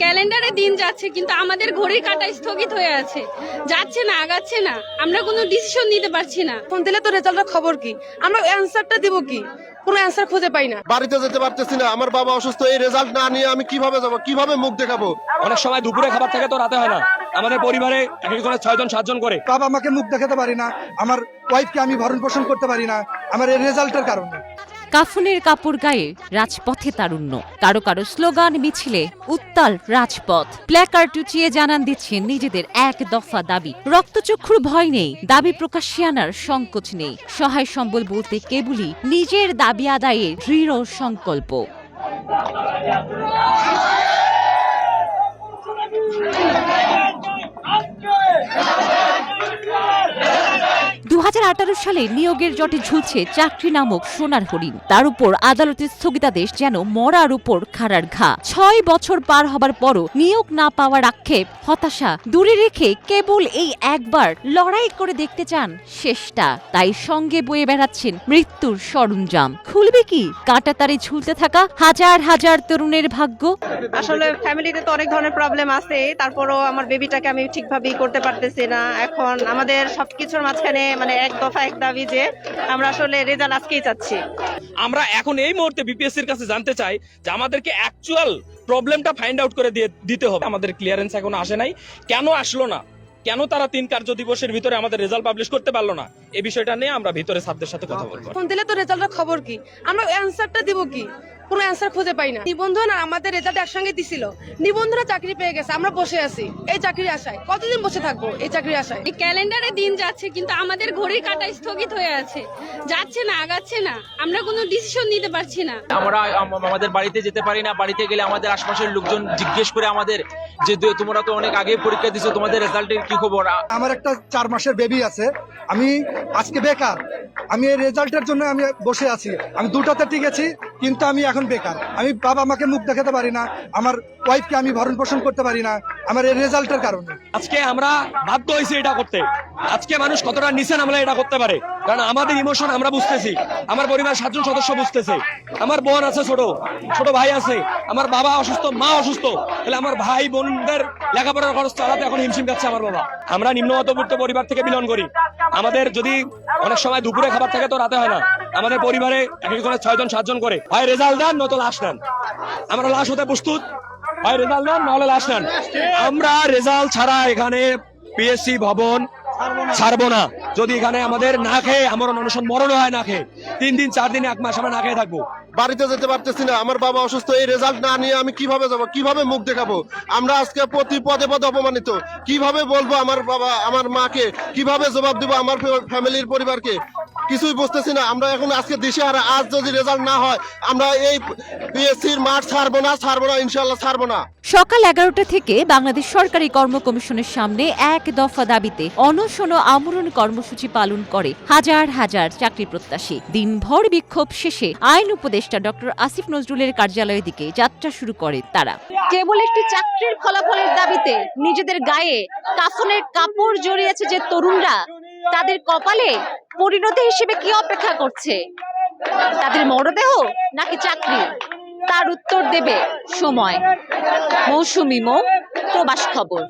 ক্যালেন্ডারে দিন যাচ্ছে কিন্তু আমাদের ঘড়ির কাঁটা স্থগিত হয়ে আছে, যাচ্ছে না, আগাচ্ছে না, আমরা কোনো ডিসিশন নিতে পারছি না। ফোন দিলে তো রেজাল্টের খবর কি, আমরা অ্যানসারটা দিব কি, কোনো অ্যানসার খুঁজে পাই না। বাড়িতে যেতে পারতেছি না, আমার বাবা অসুস্থ, এই রেজাল্ট না নিয়ে আমি কিভাবে যাব, কিভাবে মুখ দেখাবো? অনেক সময় দুপুরে খাবার থাকে তো রাতে হয় না। আমাদের পরিবারে এক একজনের 6 জন 7 জন করে। বাবা আমাকে মুখ দেখাতে পারি না, আমার ওয়াইফকে আমি ভরণ পোষণ করতে পারি না আমার এই রেজাল্টের কারণে। কাফনের কাপড় গায়ে রাজপথে তারুণ্য, কারো কারো স্লোগান মিছিলে উত্তাল রাজপথ, প্ল্যাকার্ড উঁচিয়ে জানান দিচ্ছেন নিজেদের এক দফা দাবি। রক্তচক্ষুর ভয় নেই, দাবি প্রকাশ্যে আনার সংকোচ নেই, সহায় সম্বল বলতে কেবলই নিজের দাবি আদায়ের দৃঢ় সংকল্প। 2018 সালে নিয়োগের জটে ঝুলছে চাকরি নামক সোনার হরিণ, তার উপর আদালতের স্থগিতাদেশ যেন মরার উপর খাড়ার ঘা। 6 বছর পার হবার পরও নিয়োগ না পাওয়ার আক্ষেপ, হতাশা দূরে রেখে কেবল এই একবার লড়াই করে দেখতে চান শেষটা। তাই সঙ্গে বয়ে বেড়াচ্ছেন মৃত্যুর সরঞ্জাম। খুলবে কি কাঁটাতারে ঝুলতে থাকা হাজার হাজার তরুণের ভাগ্য? আসলে ফ্যামিলিতে তো অনেক ধরনের প্রবলেম আছে, তারপরও আমার বেবিটাকে আমি ঠিকভাবেই করতে পারতেছি না। এখন আমাদের সবকিছুর মাঝখানে মানে এক দফা এক দাবি যে আমরা আসলে রেজাল্ট আজকেই চাচ্ছি। আমরা এখন এই মুহূর্তে বিপিএসসির কাছে জানতে চাই যে আমাদেরকে অ্যাকচুয়াল প্রবলেমটা ফাইন্ড আউট করে দিতে হবে। আমাদের ক্লিয়ারেন্স এখনো আসে নাই, কেন আসলো না, কেন তারা 3 কার্য দিবসের ভিতরে আমাদের রেজাল্ট পাবলিশ করতে পারলো না, এই বিষয়টা নিয়ে আমরা ভিতরে স্যারদের সাথে কথা বলবো। ফোন দিলে তো রেজাল্টের খবর কি, আমরা অ্যানসারটা দিব কি, কোনো অ্যানসার খুঁজে পাই না। নিবন্ধন আর আমাদের রেজাল্ট একসঙ্গে দিছিল, নিবন্ধনে চাকরি পেয়ে গেছে, আমরা বসে আছি এই চাকরির আশায়। কতদিন বসে থাকবো এই চাকরির আশায়? ক্যালেন্ডারে দিন যাচ্ছে কিন্তু আমাদের ঘড়ির কাঁটা স্থগিত হয়ে আছে, যাচ্ছে না, আগাচ্ছে না, আমরা কোনো ডিসিশন নিতে পারছি না। আমরা আমাদের বাড়িতে যেতে পারি না, বাড়িতে গেলে আমাদের আশপাশের লোকজন জিজ্ঞেস করে আমাদের যে তোমরা তো অনেক আগে পরীক্ষা দিছো, তোমাদের রেজাল্টের কি খবর? আমার একটা 4 মাসের বেবি আছে, আমি আজকে বেকার, আমি এই রেজাল্টের জন্য আমি বসে আছি। আমি 2টাতে টিকেছি কিন্তু আমি এখন বেকার। আমি বাবা আমাকে মুখ দেখাতে পারি না, আমার ওয়াইফকে আমি ভরণ পোষণ করতে পারি না আমার এই রেজাল্টের কারণে। আজকে আমরা বাধ্য হয়েছি এটা করতে। আজকে মানুষ কতটা নিচে নামলে এটা করতে পারে, কারণ আমাদের ইমোশন আমরা বুঝতেছি, আমার পরিবার 7 জন সদস্য বুঝতেছে, আমার বোন আছে, ছোট ভাই আছে, আমার বাবা অসুস্থ, মা অসুস্থ, তাহলে আমার ভাই বোনদের লেখাপড়ার খরচ চালাতে এখন হিমশিম খাচ্ছে আমার বাবা। আমরা নিম্ন মধ্যবিত্ত পরিবার থেকে বিলং করি। আমাদের যদি অনেক সময় দুপুরে খাবার থাকে তো রাতে হয় না। আমাদের পরিবারে এক একজনের 6 জন 7 জন করে। হয় রেজাল্ট দেন নয়তো লাশ নেন, আমরা লাশ হতে প্রস্তুত। হয় রেজাল্ট দেন নাহলে লাশ নেন। আমরা রেজাল্ট ছাড়া এখানে পিএসসি ভবন ছাড়বো না। যদি এখানে আমাদের না খেয়ে আমার অনশন মরণ হয়, না খেয়ে 3 দিন 4 দিন 1 মাস আমরা না খেয়ে থাকবো। বাড়িতে যেতে পারতেছি না, আমার বাবা অসুস্থ, এই রেজাল্ট না নিয়ে আমি কিভাবে যাব, কিভাবে মুখ দেখাবো? আমরা আজকে প্রতি পদে পদে অপমানিত। কিভাবে বলবো আমার বাবা আমার মাকে, কিভাবে জবাব দিব আমার ফ্যামিলির পরিবারকে? কিছুই বুঝতেছি না। আমরা এখন আজকে দিশেহারা। আজ যদি রেজাল্ট না হয় আমরা এই পিএসসির মাঠ ছাড়বো না, ইনশাআল্লাহ ছাড়বো না। সকাল 11টা থেকে বাংলাদেশ সরকারি কর্ম কমিশনের সামনে এক দফা দাবিতে অনশন ও আমরণ কর্মসূচি পালন করে হাজার হাজার চাকরি প্রত্যাশী। দিনভর বিক্ষোভ শেষে আইন উপদেষ্টা ডক্টর আসিফ নজরুলের কার্যালয়ের দিকে যাত্রা শুরু করে তারা। কেবল একটি চাকরির ফলাফলের দাবিতে নিজেদের গায়ে কাফনের কাপড় জড়িয়েছে যে তরুণরা, তাদের কপালে পরিণতি হিসেবে কি অপেক্ষা করছে? তাদের মরদেহ নাকি চাকরি? তার উত্তর দেবে সময়। মৌসুমী মো, প্রবাস খবর।